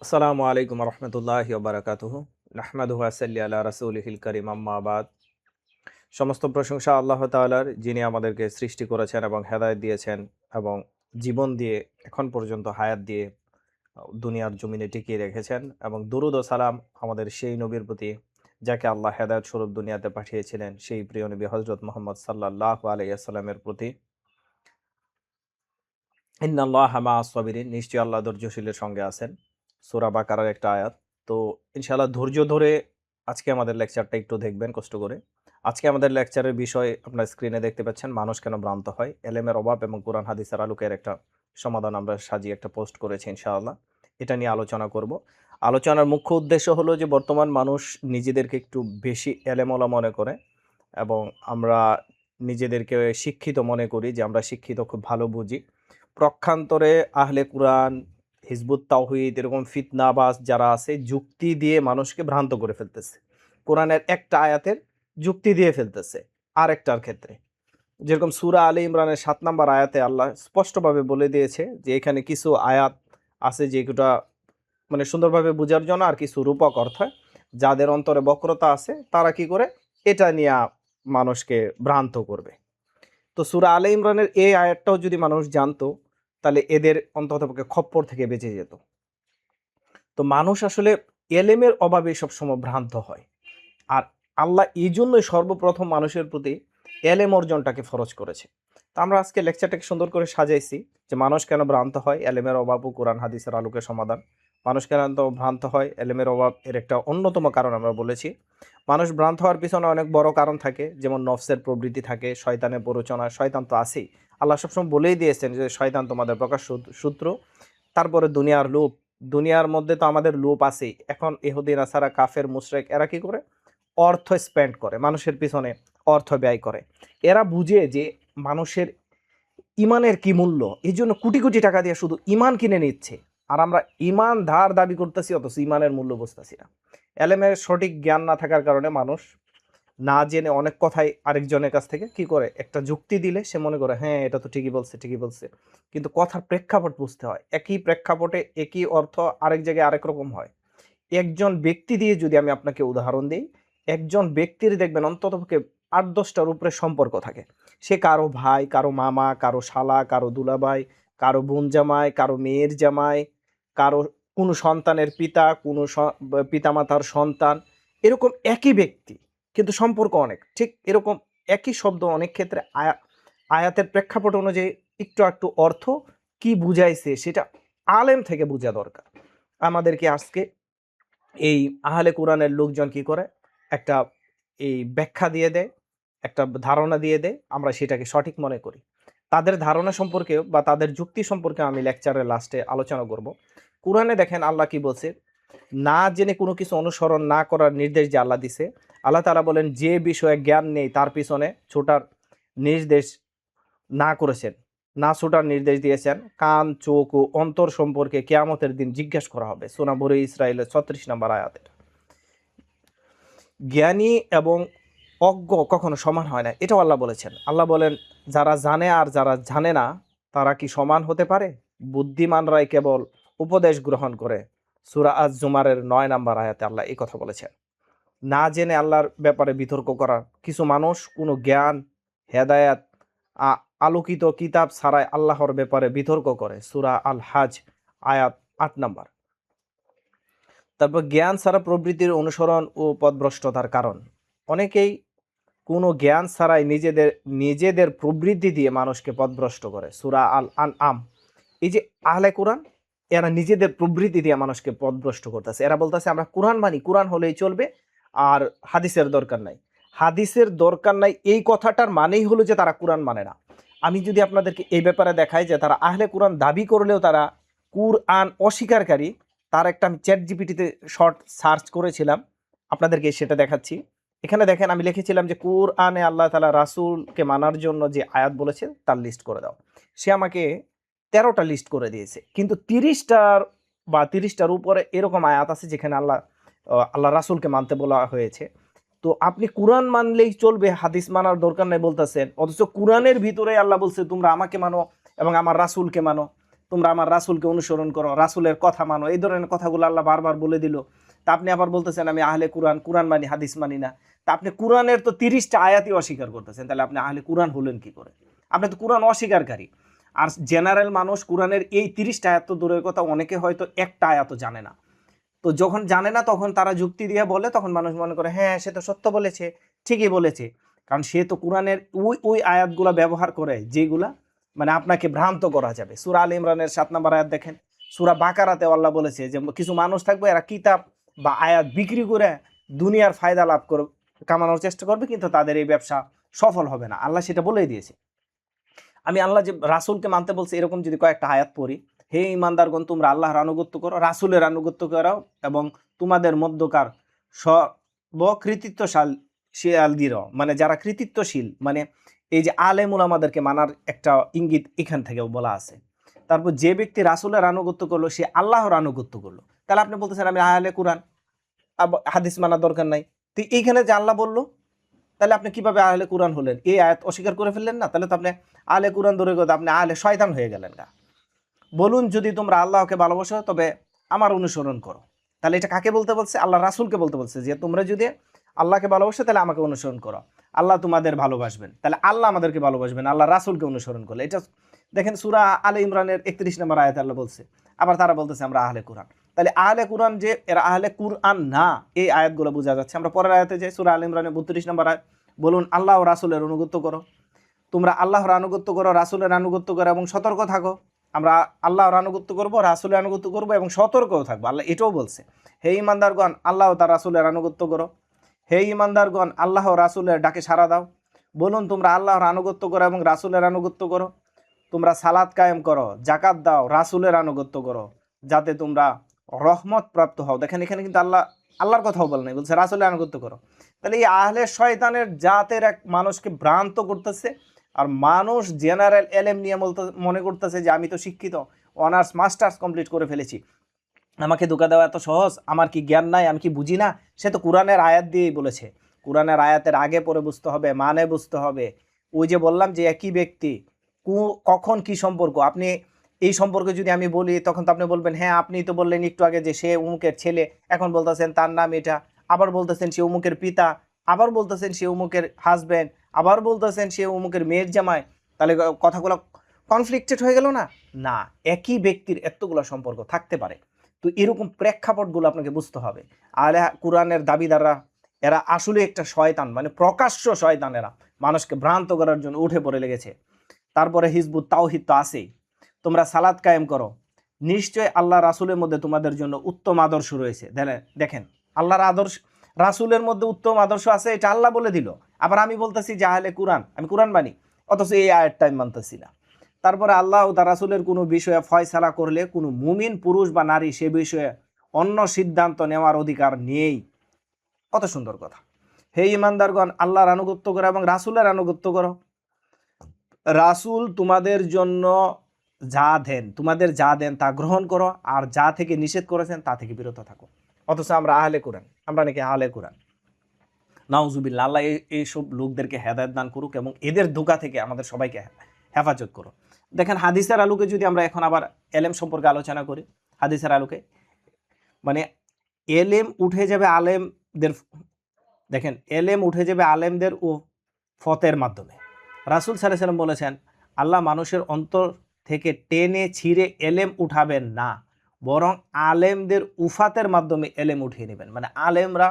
আসসালামু আলাইকুম রহমতুল্লাহি ওবারাকাতুহু নাহমাদুহু ওয়া সাল্লি আলা রাসূলিহিল কারীম আম্মা বাদ। সমস্ত প্রশংসা আল্লাহ তাআলার, যিনি আমাদেরকে সৃষ্টি করেছেন এবং হেদায়েত দিয়েছেন এবং জীবন দিয়ে এখন পর্যন্ত হায়াত দিয়ে দুনিয়ার জমিনে টিকিয়ে রেখেছেন। এবং দুরূদ ও সালাম আমাদের সেই নবীর প্রতি যাকে আল্লাহ হেদায়েত স্বরূপ দুনিয়াতে পাঠিয়েছিলেন, সেই প্রিয় নবী হযরত মুহাম্মদ সাল্লাল্লাহু আলাইহি ওয়াসাল্লামের প্রতি। ইন্নাল্লাহা মাআস সাবিরিন, নিশ্চয়ই আল্লাহ ধৈর্যশীলের সঙ্গে আছেন। সূরা বাকারার একটা আয়াত। তো ইনশাআল্লাহ ধৈর্য ধরে আজকে আমাদের লেকচারটা একটু দেখবেন কষ্ট করে। আজকে আমাদের লেকচারের বিষয় আপনার স্ক্রিনে দেখতে পাচ্ছেন, মানুষ কেন ভ্রান্ত হয়। এলেমের অভাব এবং কোরআন হাদিসের আলোকের একটা সমাধান আমরা সাজিয়ে একটা পোস্ট করেছি ইনশাআল্লাহ। এটা নিয়ে আলোচনা করব। আলোচনার মুখ্য উদ্দেশ্য হলো যে বর্তমান মানুষ নিজেদেরকে একটু বেশি এলেমওয়ালা মনে করে এবং আমরা নিজেদেরকে শিক্ষিত মনে করি যে আমরা শিক্ষিত, খুব ভালো বুঝি। পক্ষান্তরে আহলে কুরআন, হিজবুত তাওহীদ এরকম ফিতনাবাজ যারা আছে, যুক্তি দিয়ে মানুষকে ভ্রান্ত করে ফেলতেছে। কোরআনের একটা আয়াতের যুক্তি দিয়ে ফেলতেছে আরেকটার ক্ষেত্রে। যেরকম সূরা আলে ইমরানের ৭ নম্বর আয়াতে আল্লাহ স্পষ্টভাবে বলে দিয়েছে যে এখানে কিছু আয়াত আছে যেগুলা মানে সুন্দরভাবে বোঝার জন্য, আর কিছু রূপক অর্থে। যাদের অন্তরে বক্রতা আছে তারা কি করে এটা নিয়ে মানুষকে ভ্রান্ত করবে। তো সূরা আলে ইমরানের এই আয়াতটাও যদি মানুষ জানতো, তাহলে এদের অন্ততপক্ষে খপ্পর থেকে বেঁচে যেত। তো মানুষ আসলে এলেমের অভাবে সবসময় ভ্রান্ত হয়। আর আল্লাহ এই জন্যই সর্বপ্রথম মানুষের প্রতি এলেম অর্জনটাকে ফরজ করেছে। তো আমরা আজকে লেকচারটাকে সুন্দর করে সাজাইছি যে মানুষ কেন ভ্রান্ত হয়, এলেমের অভাব ও কোরআন হাদিসের আলোকে সমাধান। মানুষ কেন তো ভ্রান্ত হয়, এলেমের অভাব এর একটা অন্যতম কারণ আমরা বলেছি। মানুষ ভ্রান্ত হওয়ার পিছনে অনেক বড় কারণ থাকে, যেমন নফসের প্রবৃত্তি থাকে, শয়তানের প্ররোচনা। শয়তান তো আছেই, আল্লাহ সবসময় বলেই দিয়েছেন যে শয়তান তোমাদের প্রকাশ সূত্র। তারপরে দুনিয়ার লোভ, দুনিয়ার মধ্যে তো আমাদের লোভ আছেই। এখন ইহুদি নাসারা, কাফের, মুশরিক এরা কি করে অর্থ স্পেন্ড করে, মানুষের পিছনে অর্থ ব্যয় করে। এরা বুঝে যে মানুষের ইমানের কি মূল্য, এই জন্য কোটি কোটি টাকা দিয়ে শুধু ইমান কিনে নিচ্ছে। আর আমরা ইমান ধার দাবি করতেছি, অথচ ইমানের মূল্য বুঝতেছি না। এলেমের সঠিক জ্ঞান না থাকার কারণে মানুষ না জেনে অনেক কথাই আরেকজনের কাছ থেকে কি করে, একটা যুক্তি দিলে সে মনে করে হ্যাঁ এটা তো ঠিকই বলছে, ঠিকই বলছে। কিন্তু কথার প্রেক্ষাপট বুঝতে হয়। একই প্রেক্ষাপটে একই অর্থ আরেক জায়গায় আরেক রকম হয়। একজন ব্যক্তি দিয়ে যদি আমি আপনাকে উদাহরণ দিই, একজন ব্যক্তির দেখবেন অন্ততপক্ষে ৮-১০টার উপরে সম্পর্ক থাকে। সে কারো ভাই, কারো মামা, কারো শালা, কারো দুলাভাই, কারো বোন জামাই, কারো মেয়ের জামাই, কারো কোনো সন্তানের পিতা, কোনো পিতামাতার সন্তান। এরকম একই ব্যক্তি কিন্তু সম্পর্ক অনেক। ঠিক এরকম একই শব্দ অনেক ক্ষেত্রে আয়াতের প্রেক্ষাপট অনুযায়ী একটু একটু অর্থ কি বুঝাইছে সেটা আলেম থেকে বোঝা দরকার। আমাদেরকে আজকে এই আহলে কোরআনের লোকজন কি করে, একটা এই ব্যাখ্যা দিয়ে দেয়, একটা ধারণা দিয়ে দেয়, আমরা সেটাকে সঠিক মনে করি। তাদের ধারণা সম্পর্কে বা তাদের যুক্তি সম্পর্কে আমি লেকচারের লাস্টে আলোচনা করব। কোরআনে দেখেন আল্লাহ কি বলছে, না জেনে কোনো কিছু অনুসরণ না করার নির্দেশ যে আল্লাহ দিছে। আল্লাহ তাআলা বলেন যে বিষয়ে জ্ঞান নেই তার পিছনে ছোটার নির্দেশ না করেছেন, না ছোটার নির্দেশ দিয়েছেন। কান, চোখ ও অন্তর সম্পর্কে কিয়ামতের দিন জিজ্ঞেস করা হবে। সূরা বনী ইসরাঈলের ৩৬ নম্বর আয়াতে। জ্ঞানী এবং অজ্ঞ কখনো সমান হয় না, এটাও আল্লাহ বলেছেন। আল্লাহ বলেন যারা জানে আর যারা জানে না তারা কি সমান হতে পারে? বুদ্ধিমানরাই কেবল উপদেশ গ্রহণ করে। সূরা আজ-জুমারের ৯ নম্বর আয়াতে আল্লাহ এই কথা বলেছেন। না জেনে আল্লাহর ব্যাপারে বিতর্ক করা। কিছু মানুষ কোনো জ্ঞান, হেদায়াত, আলোকিত কিতাব ছাড়াই আল্লাহর ব্যাপারে বিতর্ক করে। সূরা আল হাজ আয়াত ৮ নম্বর। তারপর জ্ঞান ছাড়া প্রবৃত্তির অনুসরণ ও পথভ্রষ্টতার কারণ। অনেকেই কোনো জ্ঞান ছাড়াই নিজেদের নিজেদের প্রবৃত্তি দিয়ে মানুষকে পথভ্রষ্ট করে। সূরা আল আনআম। এই যে আহলে কোরআন, এরা নিজেদের প্রবৃত্তি দিয়ে মানুষকে পথভ্রষ্ট করতেছে। এরা বলতেছে আমরা কোরআন মানি, কোরআন হলেই চলবে, আর হাদিসের দরকার নাই। হাদিসের দরকার নাই এই কথাটার মানেই হলো যে তারা কোরআন মানে না। আমি যদি আপনাদেরকে এই ব্যাপারে দেখাই যে তারা আহলে কোরআন দাবি করলেও তারা কুরআন অস্বীকারী, তার একটা আমি চ্যাট জিপিটিতে শর্ট সার্চ করেছিলাম, আপনাদেরকে সেটা দেখাচ্ছি। এখানে দেখেন আমি লিখেছিলাম যে কুরআনে আল্লাহ তাআলা রাসূলকে মানার জন্য যে আয়াত বলেছে তার লিস্ট করে দাও। সে আমাকে ১৩টা লিস্ট করে দিয়েছে, কিন্তু ৩০টার বা ৩০টার উপরে এরকম আয়াত আছে যেখানে আল্লাহ রাসূলকে মানতে বলা হয়েছে। তো আপনি কোরআন মানলেই চলবে, হাদিস মানার দরকার নাই বলতেছেন, অথচ কোরআনের ভিতরে আল্লাহ বলছে তোমরা আমাকে মানো এবং আমার রাসূলকে মানো। তোমরা আমার রাসূলকে অনুসরণ করো, রাসূলের কথা মানো, এই ধরনের কথাগুলো আল্লাহ বারবার বলে দিল। তা আপনি আবার বলতেছেন আমি আহলে কুরআন, কুরআন মানি, হাদিস মানি না। তা আপনি কুরআনের তো 30টা আয়াতই অস্বীকার করতেছেন, তাহলে আপনি আহলে কুরআন হলেন কি করে? আপনি তো কুরআন অস্বীকারী। আর জেনারেল মানুষ কুরআনের এই 30টা আয়াত তো দূরের কথা, অনেকে হয়তো একটা আয়াতও জানে না। তো যখন জানে না তখন তারা যুক্তি দিয়ে বলে, তখন মানুষ মনে করে হ্যাঁ সে তো সত্য বলেছে, ঠিকই বলেছে, কারণ সে তো কোরআনের ওই ওই আয়াতগুলা ব্যবহার করে যেগুলা মানে আপনাকে ভ্রান্ত করা যাবে। সূরা আল ইমরানের 7 নম্বর আয়াত দেখেন, সূরা বাকারাতে আল্লাহ বলেছে যে কিছু মানুষ থাকবে এরা কিতাব বা আয়াত বিক্রি করে দুনিয়ার ফায়দা লাভ করে কামানোর চেষ্টা করবে, কিন্তু তাদের এই ব্যবসা সফল হবে না, আল্লাহ সেটা বলেই দিয়েছে। আমি আল্লাহ যে রাসূলকে মানতে বলছে এরকম যদি কয়েকটা আয়াত পড়ি, হে ঈমানদারগণ তোমরা আল্লাহর আনুগত্য করো, রাসূলের আনুগত্য করো, এবং তোমাদের মধ্যকার সর্বকৃতিত্বশীল মানে যারা কৃতিত্বশীল, মানে এই যে আলেম উলামাদেরকে মানার একটা ইঙ্গিত এখান থেকেও বলা আছে। তারপর যে ব্যক্তি রাসূলের আনুগত্য করলো সে আল্লাহর আনুগত্য করলো। তাহলে আপনি বলতেছেন আমি আহলে কুরআন, হাদিস মানার দরকার নাই। তো এইখানে যে আল্লাহ বললো, তাহলে আপনি কিভাবে আহলে কুরআন হলেন? এই আয়াত অস্বীকার করে ফেললেন না? তাহলে তো আপনি আহলে কুরআন ধরে কথা আপনি আহলে শয়তান হয়ে গেলেন না। বলুন যদি তোমরা আল্লাহকে ভালোবাসো তবে আমার অনুসরণ করো। তাহলে এটা কাকে বলতে বলছে? আল্লাহ রাসূলকে বলতে বলছে যে তোমরা যদি আল্লাহকে ভালোবাসো তাহলে আমাকে অনুসরণ করো, আল্লাহ তোমাদের ভালোবাসবেন। তাহলে আল্লাহ আমাদেরকে ভালোবাসবেন আল্লাহ রাসূলকে অনুসরণ করলে। এটা দেখেন সূরা আলে ইমরানের 31 নম্বর আয়াতে আল্লাহ বলছে। আবার তারা বলতেছে আমরা আহলে কুরআন। তাহলে আহলে কুরআন যে এরা আহলে কুরআন না, এই আয়াতগুলো বোঝা যাচ্ছে। আমরা পরের আয়াতে যাই, সূরা আলে ইমরানের 32 নম্বর আয়াত, বলুন আল্লাহ ও রাসূলের অনুগত্য করো, তোমরা আল্লাহর আনুগত্য করো, রাসূলের আনুগত্য করো এবং সতর্ক থাকো। আমরা আল্লাহর আনুগত্য করব, রাসূলের আনুগত্য করব এবং সতর্কও থাকবো, আল্লাহ এটাও বলছে। হে ঈমানদারগণ আল্লাহ ও তার রাসূলের আনুগত্য করো, হে ঈমানদারগণ আল্লাহ ও রাসূলের ডাকে সাড়া দাও। বলুন তোমরা আল্লাহর আনুগত্য করো এবং রাসূলের আনুগত্য করো, তোমরা সালাত কায়েম করো, যাকাত দাও, রাসূলের আনুগত্য করো, যাতে তোমরা রহমত প্রাপ্ত হও। দেখেন এখানে কিন্তু আল্লাহর কথাও বলে নাই, বলছে রাসূলের আনুগত্য করো। তাহলে এই আহলে শয়তানের জাতের এক মানুষকে ভ্রান্ত করতেছে। আর মানুষ জেনারেল এলেম নিয়ে মনে করতেছে যে আমি তো শিক্ষিত, অনার্স মাস্টার্স কমপ্লিট করে ফেলেছি, আমাকে ধোকা দেওয়া এত সহজ, আমার কি জ্ঞান নাই, আমি কি বুঝি না? সে তো কোরআনের আয়াত দিয়েই বলেছে। কোরআনের আয়াতের আগে পরে বুঝতে হবে, মানে বুঝতে হবে। ওই যে বললাম যে একই ব্যক্তি কখন কি সম্পর্ক, আপনি এই সম্পর্কে যদি আমি বলি তখন তো আপনি বলবেন হ্যাঁ আপনি তো বললেন একটু আগে যে সে উমুকের ছেলে, এখন বলতেছেন তার নাম এটা, আবার বলতেছেন সে উমুকের পিতা, আবার বলতেছেন সে উমুকের হাজব্যান্ড, আবার বলতেছেন সে উমুকের মেয়ের জামাই। তাহলে কথাগুলো কনফ্লিক্টেড হয়ে গেল না? না, একই ব্যক্তির এতগুলো সম্পর্ক থাকতে পারে। তো এরকম প্রেক্ষাপটগুলো আপনাকে বুঝতে হবে। আহলে কুরআনের দাবিদাররা এরা আসলে একটা শয়তান, মানে প্রকাশ্য শয়তান। এরা মানুষকে ভ্রান্ত করার জন্য উঠে পড়ে লেগেছে। তারপরে হিজবুত তাওহীদ তো আছেই। তোমরা সালাত কায়েম করো, নিশ্চয় আল্লাহ রাসূলের মধ্যে তোমাদের জন্য উত্তম আদর্শ রয়েছে। দেখেন আল্লাহর আদর্শ, রাসূলের মধ্যে উত্তম আদর্শ আছে, এটা আল্লাহ বলে দিল। আবার আমি বলতেছি যে আহলে কুরআন, আমি কুরআন মানি, অথচ এই আয়াতটা আমি মানতেছি না। তারপরে আল্লাহ ও তার রাসূলের কোনো বিষয়ে ফয়সালা করলে কোনো মুমিন পুরুষ বা নারী সে বিষয়ে অন্য সিদ্ধান্ত নেওয়ার অধিকার নেই। কত সুন্দর কথা। হে ঈমানদারগণ আল্লাহর আনুগত্য করো এবং রাসূলের আনুগত্য করো। রাসূল তোমাদের জন্য তোমাদের যা দেন তা গ্রহণ করো, আর যা থেকে নিষেধ করেছেন তা থেকে বিরত থাকো। অথচ আমরা আহলে কুরআন, আমরা নাকি আহলে কুরআন। নাউজুবিল্লাহ, আল্লাহ এইসব লোকদেরকে হেদায়েত দান করুক এবং এদের ধোঁকা থেকে আমাদের সবাইকে হেফাজত করো। দেখেন হাদিসের আলোকে যদি আমরা এখন আবার এলেম সম্পর্কে আলোচনা করি, হাদিসের আলোকে মানে এলেম উঠে যাবে আলেমদের, দেখেন এলেম উঠে যাবে আলেমদের ও ফতের মাধ্যমে। রাসূল সাল্লাল্লাহু আলাইহি ওয়াসাল্লাম বলেছেন আল্লাহ মানুষের অন্তর থেকে টেনে ছিঁড়ে এলেম উঠাবেন না, বরং আলেমদের উফাতের মাধ্যমে এলেম উঠিয়ে নেবেন। মানে আলেমরা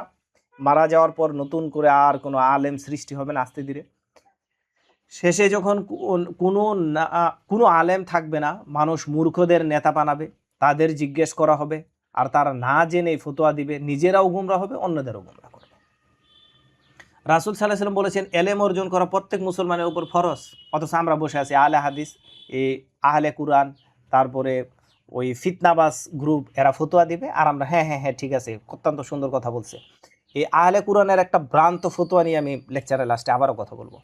মারা যাওয়ার পর নতুন করে আর কোনো আলেম সৃষ্টি হবে না, আস্তে ধীরে শেষে যখন কোনো আলেম থাকবে না, মানুষ মূর্খদের নেতা বানাবে, তাদের জিজ্ঞেস করা হবে, আর তারা না জেনে ফতোয়া দিবে, নিজেরাও গুমরা হবে, অন্যদেরও গুমরা করবে। রাসূল সাল্লাল্লাহু আলাইহি ওয়াসাল্লাম বলেছেন এলেম অর্জন করা প্রত্যেক মুসলমানের উপর ফরজ। অথচ আমরা বসে আছি আহলে হাদিস, এই আহলে কুরআন, তারপরে ওই ফিতনাবাজ গ্রুপ, এরা ফতোয়া দিবে আর আমরা হ্যাঁ হ্যাঁ হ্যাঁ ঠিক আছে, অত্যন্ত সুন্দর কথা বলছে। এই আহলে কুরআনের একটা ভ্রান্ত ফতোয়া নিয়ে আমি লেকচারের লাস্টে আবারও কথা বলবো।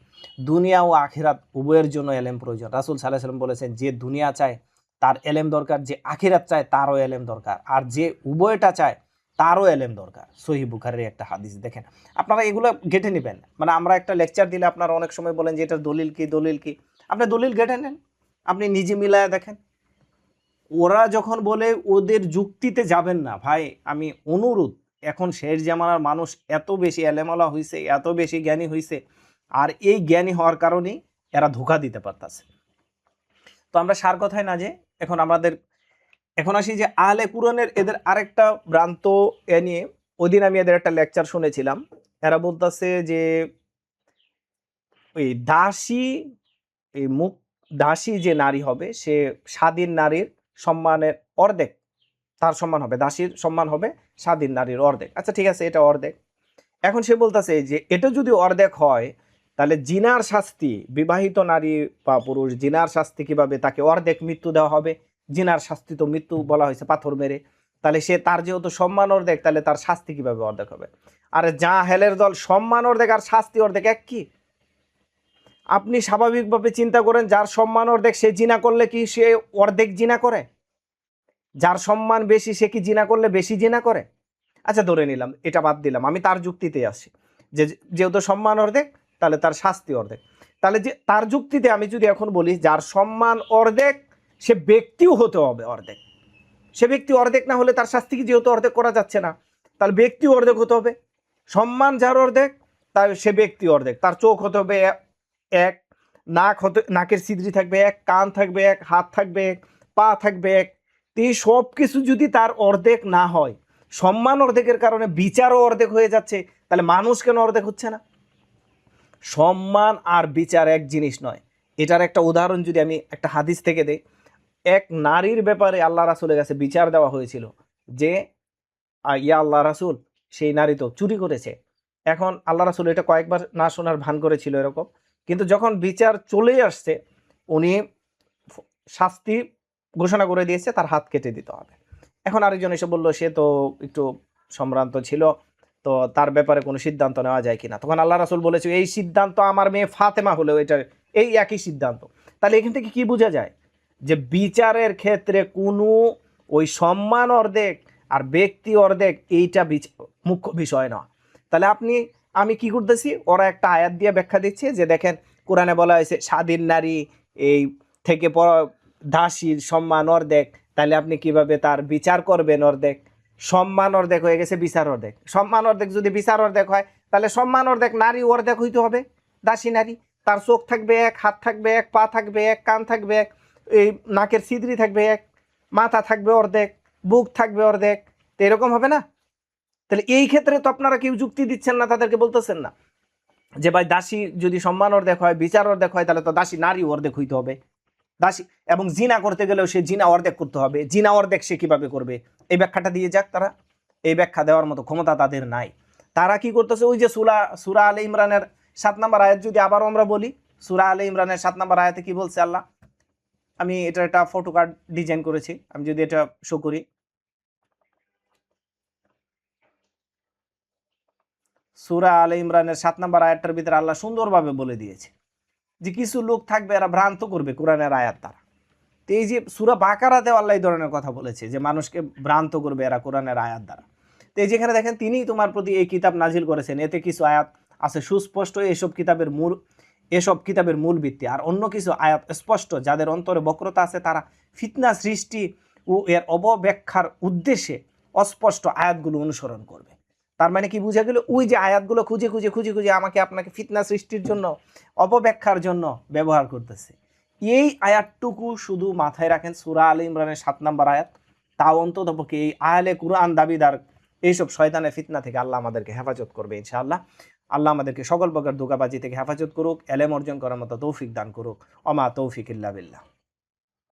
দুনিয়া ও আখিরাত উভয়ের জন্য এলেম প্রয়োজন। রাসূল সাল্লাল্লাহু আলাইহি ওয়াসাল্লাম বলেছেন যে দুনিয়া চায় তার এলেম দরকার, যে আখিরাত চায় তারও এলেম দরকার, আর যে উভয়টা চায় তারও এলেম দরকার। সহিহ বুখারীর একটা হাদিস। দেখেন আপনারা এগুলো ঘেটে নেবেন। মানে আমরা একটা লেকচার দিলে আপনারা অনেক সময় বলেন যে এটা দলিল কি, আপনি দলিল ঘেটে নেন, আপনি নিজে মিলায়া দেখেন। ওরা যখন বলে ওদের যুক্তিতে যাবেন না ভাই, আমি অনুরোধ, এখন শেষ জামানার মানুষ এত বেশি এলেমালা হয়েছে, এত বেশি জ্ঞানী হয়েছে, আর এই জ্ঞানী হওয়ার কারণেই এরা ধোঁকা দিতে পারতেছে। তো আমরা সার কথায় না যে এখন আসি যে আহলে কুরআনের এদের আরেকটা ভ্রান্ত এ নিয়ে। ওই দিন আমি এদের একটা লেকচার শুনেছিলাম। এরা বলতেছে যে ওই দাসী যে নারী হবে, সে স্বাধীন নারীর সম্মানের অর্ধেক তার সম্মান হবে, দাসীর সম্মান হবে স্বাধীন নারীর অর্ধেক। আচ্ছা ঠিক আছে, এটা অর্ধেক। এখন সে বলতেছে যে এটা যদি অর্ধেক হয়, তাহলে জিনার শাস্তি, বিবাহিত নারী বা পুরুষ জিনার শাস্তি কিভাবে, তাকে অর্ধেক মৃত্যু দেওয়া হবে। জিনার শাস্তি তো মৃত্যু বলা হয়েছে পাথর মেরে, তাহলে সে তার যেহেতু সম্মান অর্ধেক, তাহলে তার শাস্তি কিভাবে অর্ধেক হবে? আরে জাহেলের দল, সম্মান অর্ধেক আর শাস্তি অর্ধেক এক কি? আপনি স্বাভাবিকভাবে চিন্তা করেন, যার সম্মান অর্ধেক সে জিনা করলে কি সে অর্ধেক জিনা করে? যার সম্মান বেশি সে কি জিনা করলে বেশি জিনা করে? আচ্ছা ধরে নিলাম, এটা বাদ দিলাম, আমি তার যুক্তিতে আসি যে যেহেতু সম্মান অর্ধেক তাহলে তার শাস্তি অর্ধেক। তাহলে যে তার যুক্তিতে আমি যদি এখন বলি যার সম্মান অর্ধেক সে ব্যক্তিও হতে হবে অর্ধেক, সে ব্যক্তি অর্ধেক না হলে তার শাস্তি কি যেহেতু অর্ধেক করা যাচ্ছে না, তাহলে ব্যক্তি অর্ধেক হতে হবে। সম্মান যার অর্ধেক তার সে ব্যক্তি অর্ধেক, তার চোখ হতে হবে এক, নাকের ছিদ্রি থাকবে এক, কান থাকবে এক, হাত থাকবে এক, পা থাকবে এক। এই সব কিছু যদি তার অর্ধেক না হয়, সম্মান অর্ধেকের কারণে বিচারও অর্ধেক হয়ে যাচ্ছে, তাহলে মানুষ কেন অর্ধেক হচ্ছে না? সম্মান আর বিচার এক জিনিস নয়। এটার একটা উদাহরণ যদি আমি একটা হাদিস থেকে দেই, এক নারীর ব্যাপারে আল্লাহ রাসূলের কাছে বিচার দেওয়া হয়েছিল যে ইয়া আল্লাহ রাসূল, সেই নারী তো চুরি করেছে। এখন আল্লাহ রাসূল এটা কয়েকবার না শোনার ভান করেছিল এরকম, কিন্তু যখন বিচার চলে আসছে উনি শাস্তি ঘোষণা করে দিয়েছে, তার হাত কেটে দিতে হবে। এখন আরেকজন এসে বললো সে তো একটু সম্ভ্রান্ত ছিল, তো তার ব্যাপারে কোনো সিদ্ধান্ত নেওয়া যায় কিনা। তখন আল্লাহ রাসূল বলেছে এই সিদ্ধান্ত আমার মেয়ে ফাতেমা হলেও এটা এই একই সিদ্ধান্ত। তাহলে এখান থেকে কি বোঝা যায় যে বিচারের ক্ষেত্রে কোনো ওই সম্মান অর্ধেক আর ব্যক্তি অর্ধেক এইটা মুখ্য বিষয় না। তাহলে আমি কি করতেছি, ওরা একটা আয়াত দিয়ে ব্যাখ্যা দিচ্ছে যে দেখেন কোরআনে বলা হয়েছে স্বাধীন নারী এই থেকে দাসীর সম্মান অর্ধেক, তাহলে আপনি কিভাবে তার বিচার করবেন অর্ধেক? সম্মান অর্ধেক হয়ে গেছে, বিচার অর্ধেক। সম্মান অর্ধেক যদি বিচার অর্ধেক হয়, তাহলে সম্মান অর্ধেক, নারী অর্ধেক হইতে হবে, দাসী নারী। তার চোখ থাকবে এক, হাত থাকবে এক, পা থাকবে এক, কান থাকবে এক, এই নাকের ছিদ্রি থাকবে এক, মাথা থাকবে অর্ধেক, বুক থাকবে অর্ধেক। তো এরকম হবে না? তাহলে এই ক্ষেত্রে তো আপনারা কেউ যুক্তি দিচ্ছেন না, তাদেরকে বলতেছেন না যে ভাই দাসী যদি সম্মান অর্ধেক হয়, বিচার অর্ধেক হয়, তাহলে তো দাসী নারী অর্ধেক হইতে হবে। দাসী এবং জিনা করতে গেলেও সে জিনা অর্ধেক করতে হবে। জিনা অর্ধেক সে কিভাবে করবে? এই ব্যাখ্যাটা দিয়ে যাক তারা। এই ব্যাখ্যা দেওয়ার মতো ক্ষমতা তাদের নাই। তারা কি করতেছে, ওই যে সূরা আলে ইমরানের 7 নম্বর আয়াত যদি আবারও আমরা বলি, সূরা আলে ইমরানের 7 নম্বর আয়াতে কি বলছে আল্লাহ? আমি এটা একটা ফটো কার্ড ডিজাইন করেছি, আমি যদি এটা শো করি, সূরা আলে ইমরানের 7 নম্বর আয়াতটার ভিতরে আল্লাহ সুন্দরভাবে বলে দিয়েছে যে কিছু লোক থাকবে এরা ভ্রান্ত করবে কোরআনের আয়াত দ্বারা। তো এই যে সূরা বাকারাতে আল্লাহ এই ধরনের কথা বলেছে যে মানুষকে ভ্রান্ত করবে এরা কোরআনের আয়াত দ্বারা। তো এই যেখানে দেখেন তিনিই তোমার প্রতি এই কিতাব নাজিল করেছেন, এতে কিছু আয়াত আছে সুস্পষ্ট এসব কিতাবের মূল ভিত্তি, আর অন্য কিছু আয়াত স্পষ্ট, যাদের অন্তরে বক্রতা আছে তারা ফিতনা সৃষ্টি ও এর অপব্যাখ্যার উদ্দেশ্যে অস্পষ্ট আয়াতগুলো অনুসরণ করবে। তার মানে কি বুঝা গেল, ওই যে আয়াতগুলো খুঁজে খুঁজে খুঁজে খুঁজে আমাকে আপনাকে ফিতনা সৃষ্টির জন্য, অপব্যাখ্যার জন্য ব্যবহার করতেছে। এই আয়াতটুকু শুধু মাথায় রাখেন, সূরা আলে ইমরানের 7 নম্বর আয়াত। তাও অন্ততপক্ষে এই আহলে কুরআন দাবিদার এইসব শয়তানের ফিতনা থেকে আল্লাহ আমাদেরকে হেফাজত করবে ইনশাআল্লাহ। আল্লাহ আমাদেরকে সকল প্রকার ধোঁকাবাজি থেকে হেফাজত করুক, এলেম অর্জন করার মতো তৌফিক দান করুক। ওমা তৌফিক ইল্লা বিল্লাহ।